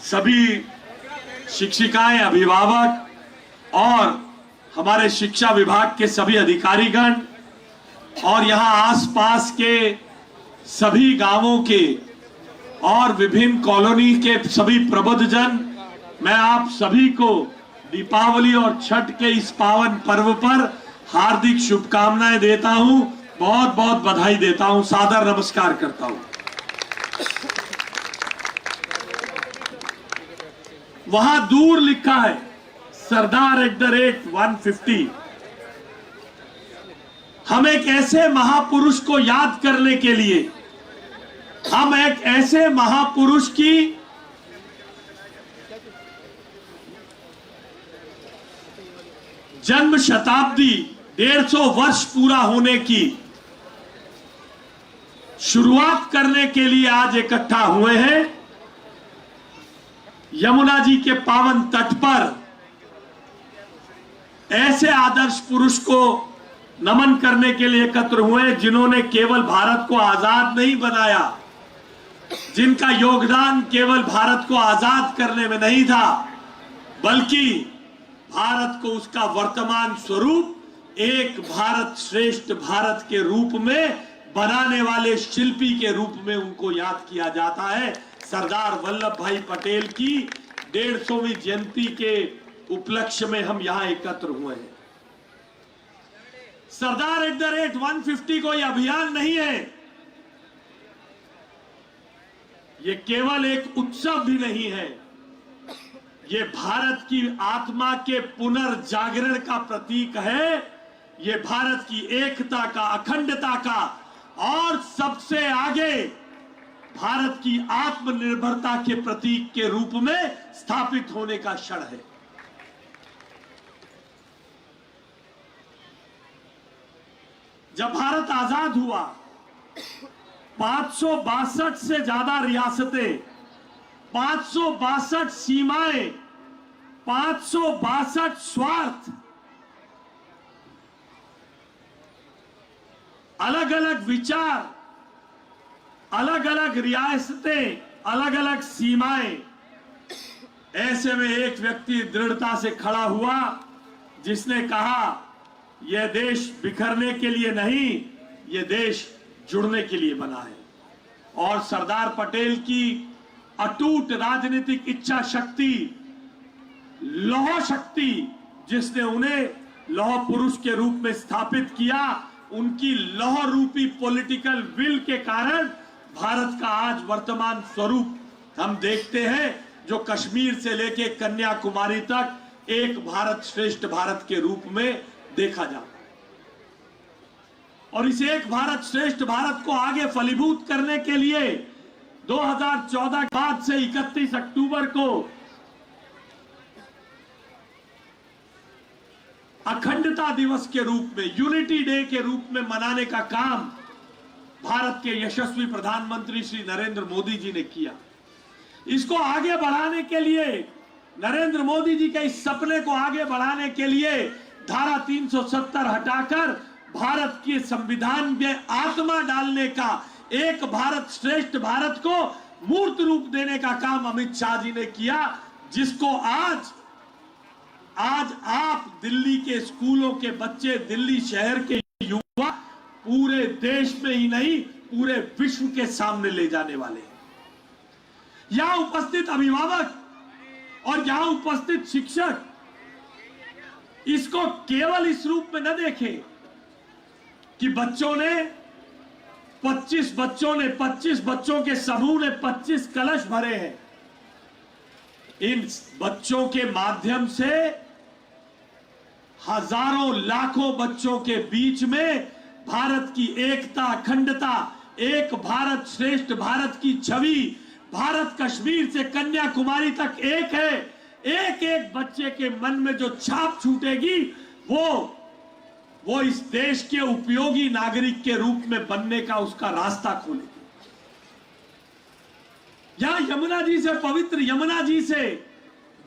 सभी शिक्षिकाएं, अभिभावक और हमारे शिक्षा विभाग के सभी अधिकारीगण और यहाँ आसपास के सभी गांवों के और विभिन्न कॉलोनी के सभी प्रबुद्धजन, मैं आप सभी को दीपावली और छठ के इस पावन पर्व पर हार्दिक शुभकामनाएं देता हूं, बहुत बहुत बधाई देता हूं, सादर नमस्कार करता हूं। वहां दूर लिखा है सरदार @150। हम एक ऐसे महापुरुष को याद करने के लिए, हम एक ऐसे महापुरुष की जन्म शताब्दी 150 वर्ष पूरा होने की शुरुआत करने के लिए आज इकट्ठा हुए हैं। यमुना जी के पावन तट पर ऐसे आदर्श पुरुष को नमन करने के लिए एकत्र हुए जिन्होंने केवल भारत को आजाद नहीं बनाया, जिनका योगदान केवल भारत को आजाद करने में नहीं था, बल्कि भारत को उसका वर्तमान स्वरूप एक भारत श्रेष्ठ भारत के रूप में बनाने वाले शिल्पी के रूप में उनको याद किया जाता है। सरदार वल्लभ भाई पटेल की 150वीं जयंती के उपलक्ष्य में हम यहां एकत्र हुए हैं। सरदार @150 कोई अभियान नहीं है, ये केवल एक उत्सव भी नहीं है, ये भारत की आत्मा के पुनर्जागरण का प्रतीक है। ये भारत की एकता का, अखंडता का और सबसे आगे भारत की आत्मनिर्भरता के प्रतीक के रूप में स्थापित होने का क्षण है। जब भारत आजाद हुआ, 562 से ज्यादा रियासतें, 562 सीमाएं, 562 स्वार्थ, अलग अलग विचार, अलग अलग रियासतें, अलग अलग सीमाएं। ऐसे में एक व्यक्ति दृढ़ता से खड़ा हुआ जिसने कहा यह देश बिखरने के लिए नहीं, यह देश जुड़ने के लिए बना है। और सरदार पटेल की अटूट राजनीतिक इच्छा शक्ति, लौह शक्ति, जिसने उन्हें लौह पुरुष के रूप में स्थापित किया, उनकी लौह रूपी पॉलिटिकल विल के कारण भारत का आज वर्तमान स्वरूप हम देखते हैं, जो कश्मीर से लेकर कन्याकुमारी तक एक भारत श्रेष्ठ भारत के रूप में देखा जाता है। और इस एक भारत श्रेष्ठ भारत को आगे फलीभूत करने के लिए 2014 के बाद से 31 अक्टूबर को अखंडता दिवस के रूप में, यूनिटी डे के रूप में मनाने का काम भारत के यशस्वी प्रधानमंत्री श्री नरेंद्र मोदी जी ने किया। इसको आगे बढ़ाने के लिए, नरेंद्र मोदी जी के इस सपने को आगे बढ़ाने के लिए धारा 370 हटाकर भारत के संविधान में आत्मा डालने का, एक भारत श्रेष्ठ भारत को मूर्त रूप देने का काम अमित शाह जी ने किया, जिसको आज आप दिल्ली के स्कूलों के बच्चे, दिल्ली शहर के युवा पूरे देश में ही नहीं पूरे विश्व के सामने ले जाने वाले हैं। यहां उपस्थित अभिभावक और यहां उपस्थित शिक्षक इसको केवल इस रूप में न देखें कि 25 बच्चों के समूह ने 25 कलश भरे हैं। इन बच्चों के माध्यम से हजारों लाखों बच्चों के बीच में भारत की एकता, अखंडता, एक भारत श्रेष्ठ भारत की छवि, भारत कश्मीर से कन्याकुमारी तक एक है। एक एक बच्चे के मन में जो छाप छूटेगी वो इस देश के उपयोगी नागरिक के रूप में बनने का उसका रास्ता खोलेगी। यहां यमुना जी से, पवित्र यमुना जी से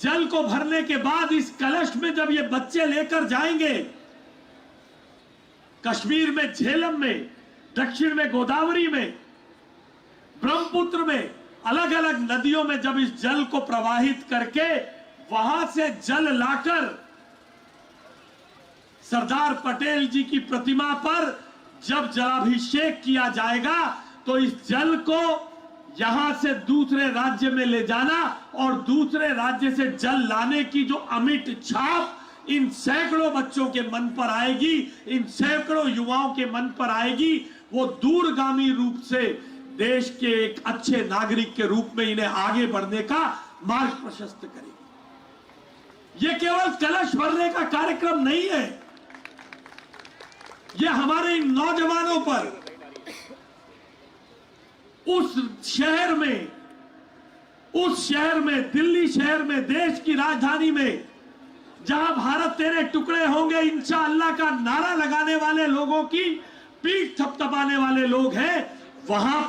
जल को भरने के बाद इस कलश में जब ये बच्चे लेकर जाएंगे, कश्मीर में झेलम में, दक्षिण में गोदावरी में, ब्रह्मपुत्र में अलग अलग नदियों में जब इस जल को प्रवाहित करके वहां से जल लाकर सरदार पटेल जी की प्रतिमा पर जब जलाभिषेक किया जाएगा तो इस जल को यहां से दूसरे राज्य में ले जाना और दूसरे राज्य से जल लाने की जो अमिट छाप इन सैकड़ों बच्चों के मन पर आएगी, इन सैकड़ों युवाओं के मन पर आएगी, वो दूरगामी रूप से देश के एक अच्छे नागरिक के रूप में इन्हें आगे बढ़ने का मार्ग प्रशस्त करेगी। ये केवल कलश भरने का कार्यक्रम नहीं है, ये हमारे इन नौजवानों पर उस शहर में दिल्ली शहर में, देश की राजधानी में, जहां भारत तेरे टुकड़े होंगे इंशाअल्लाह का नारा लगाने वाले लोगों की पीठ थपथपाने वाले लोग हैं, वहां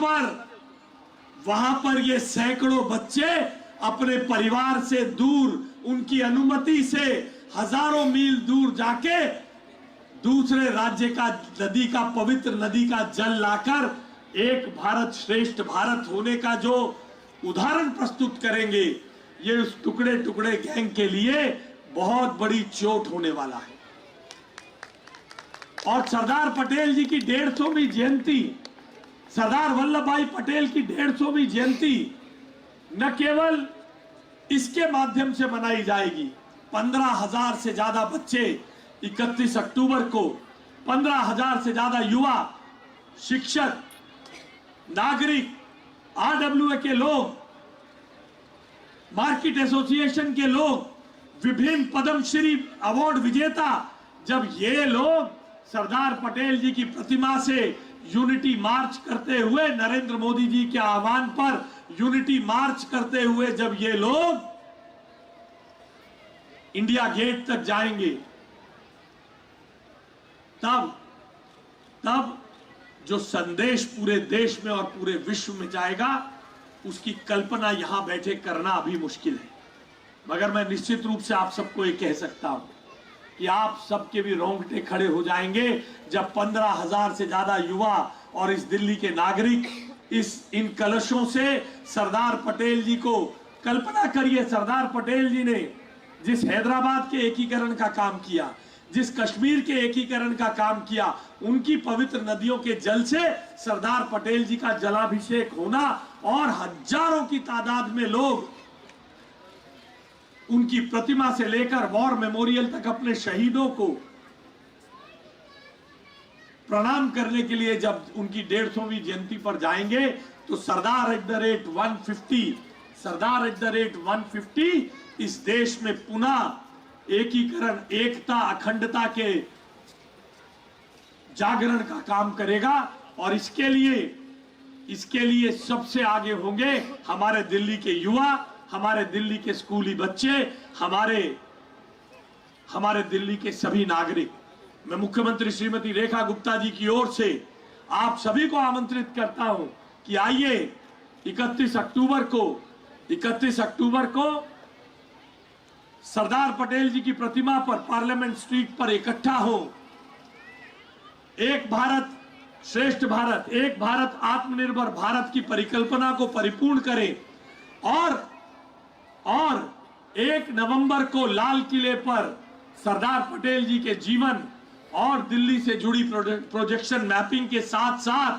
पर ये सैकड़ों बच्चे अपने परिवार से दूर, उनकी अनुमति से हजारों मील दूर जाके दूसरे राज्य का नदी का, पवित्र नदी का जल लाकर एक भारत श्रेष्ठ भारत होने का जो उदाहरण प्रस्तुत करेंगे, ये उस टुकड़े टुकड़े गैंग के लिए बहुत बड़ी चोट होने वाला है। और सरदार पटेल जी की 150वीं जयंती, सरदार वल्लभ भाई पटेल की 150वीं जयंती न केवल इसके माध्यम से मनाई जाएगी। 15,000 से ज्यादा बच्चे 31 अक्टूबर को, 15,000 से ज्यादा युवा, शिक्षक, नागरिक, RWA के लोग, मार्केट एसोसिएशन के लोग, विभिन्न पद्मश्री अवार्ड विजेता, जब ये लोग सरदार पटेल जी की प्रतिमा से यूनिटी मार्च करते हुए, नरेंद्र मोदी जी के आह्वान पर यूनिटी मार्च करते हुए जब ये लोग इंडिया गेट तक जाएंगे, तब जो संदेश पूरे देश में और पूरे विश्व में जाएगा, उसकी कल्पना यहां बैठे करना अभी मुश्किल है। मगर मैं निश्चित रूप से आप सबको ये कह सकता हूं कि आप सबके भी रोंगटे खड़े हो जाएंगे जब 15,000 से ज्यादा युवा और इस दिल्ली के नागरिक इन कलशों से सरदार पटेल जी को, कल्पना करिए, सरदार पटेल जी ने जिस हैदराबाद के एकीकरण का काम किया, जिस कश्मीर के एकीकरण का काम किया, उनकी पवित्र नदियों के जल से सरदार पटेल जी का जलाभिषेक होना और हजारों की तादाद में लोग उनकी प्रतिमा से लेकर वॉर मेमोरियल तक अपने शहीदों को प्रणाम करने के लिए जब उनकी 150वीं जयंती पर जाएंगे, तो सरदार @150 इस देश में पुनः एकीकरण, एकता, अखंडता के जागरण का काम करेगा। और इसके लिए सबसे आगे होंगे हमारे दिल्ली के युवा, हमारे दिल्ली के स्कूली बच्चे, हमारे दिल्ली के सभी नागरिक। मैं मुख्यमंत्री श्रीमती रेखा गुप्ता जी की ओर से आप सभी को आमंत्रित करता हूं कि आइए 31 अक्टूबर को सरदार पटेल जी की प्रतिमा पर पार्लियामेंट स्ट्रीट पर इकट्ठा हो, एक भारत श्रेष्ठ भारत, एक भारत आत्मनिर्भर भारत की परिकल्पना को परिपूर्ण करें और 1 नवंबर को लाल किले पर सरदार पटेल जी के जीवन और दिल्ली से जुड़ी प्रोजेक्शन मैपिंग के साथ साथ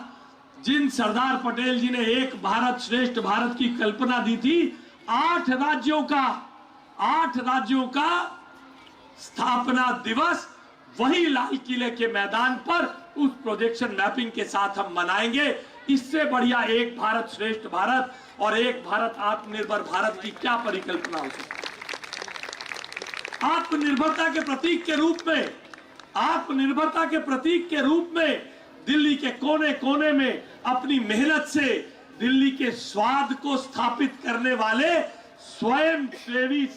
जिन सरदार पटेल जी ने एक भारत श्रेष्ठ भारत की कल्पना दी थी, 8 राज्यों का स्थापना दिवस वही लाल किले के मैदान पर उस प्रोजेक्शन मैपिंग के साथ हम मनाएंगे। इससे बढ़िया एक भारत श्रेष्ठ भारत और एक भारत आत्मनिर्भर भारत की क्या परिकल्पना हो सकती है। आत्मनिर्भरता के प्रतीक के रूप में दिल्ली के कोने कोने में अपनी मेहनत से दिल्ली के स्वाद को स्थापित करने वाले स्वयं सेवी,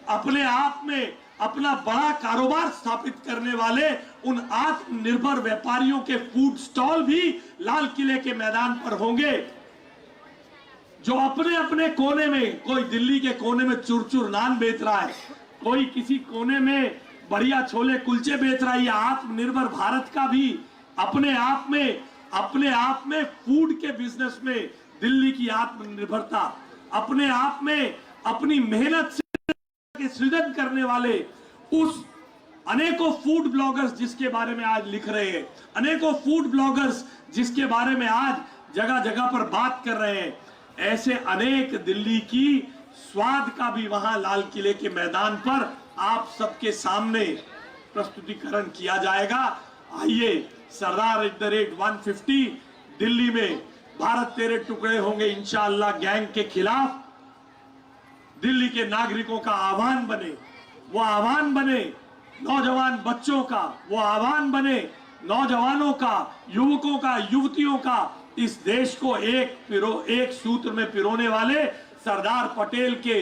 अपने आप में अपना बड़ा कारोबार स्थापित करने वाले उन आत्मनिर्भर व्यापारियों के फूड स्टॉल भी लाल किले के मैदान पर होंगे, जो अपने अपने कोने में, कोई दिल्ली के कोने में चुरचुर नान बेच रहा है, कोई किसी कोने में बढ़िया छोले कुलचे बेच रहा है। या आत्मनिर्भर भारत का भी अपने आप में फूड के बिजनेस में दिल्ली की आत्मनिर्भरता अपने आप में अपनी मेहनत से के सृजन करने वाले उस अनेकों फूड ब्लॉगर्स जिसके बारे में आज लिख रहे हैं, अनेकों फूड ब्लॉगर्स जिसके बारे में आज जगह जगह पर बात कर रहे हैं, ऐसे अनेक दिल्ली की स्वाद का भी वहां लाल किले के मैदान पर आप सबके सामने प्रस्तुतिकरण किया जाएगा। आइए, सरदार @150 दिल्ली में भारत तेरे टुकड़े होंगे इंशाअल्लाह गैंग के खिलाफ दिल्ली के नागरिकों का आह्वान बने, वो आह्वान बने नौजवान बच्चों का, वो आह्वान बने नौजवानों का, युवकों का, युवतियों का, इस देश को एक सूत्र में पिरोने वाले सरदार पटेल के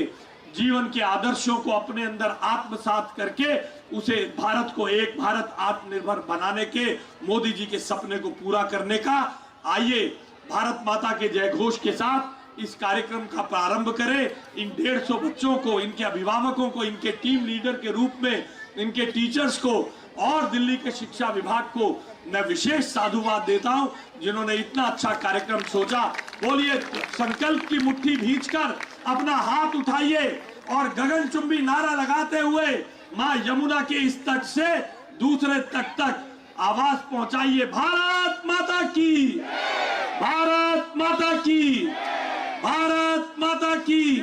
जीवन के आदर्शों को अपने अंदर आत्मसात करके उसे भारत को एक भारत आत्मनिर्भर बनाने के मोदी जी के सपने को पूरा करने का। आइए, भारत माता के जय घोष के साथ इस कार्यक्रम का प्रारंभ करें। इन 150 बच्चों को, इनके अभिभावकों को, इनके टीम लीडर के रूप में इनके टीचर्स को और दिल्ली के शिक्षा विभाग को मैं विशेष साधुवाद देता हूं, जिन्होंने इतना अच्छा कार्यक्रम सोचा। बोलिए, संकल्प की मुट्ठी भींचकर अपना हाथ उठाइए और गगनचुंबी नारा लगाते हुए मां यमुना के इस तट से दूसरे तट तक आवाज पहुंचाइए, भारत माता की, भारत माता की, भारत माता की,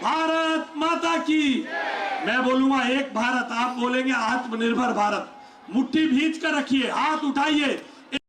भारत माता की। मैं बोलूंगा एक भारत, आप बोलेंगे आत्मनिर्भर भारत। मुट्ठी भींच कर रखिए, हाथ उठाइए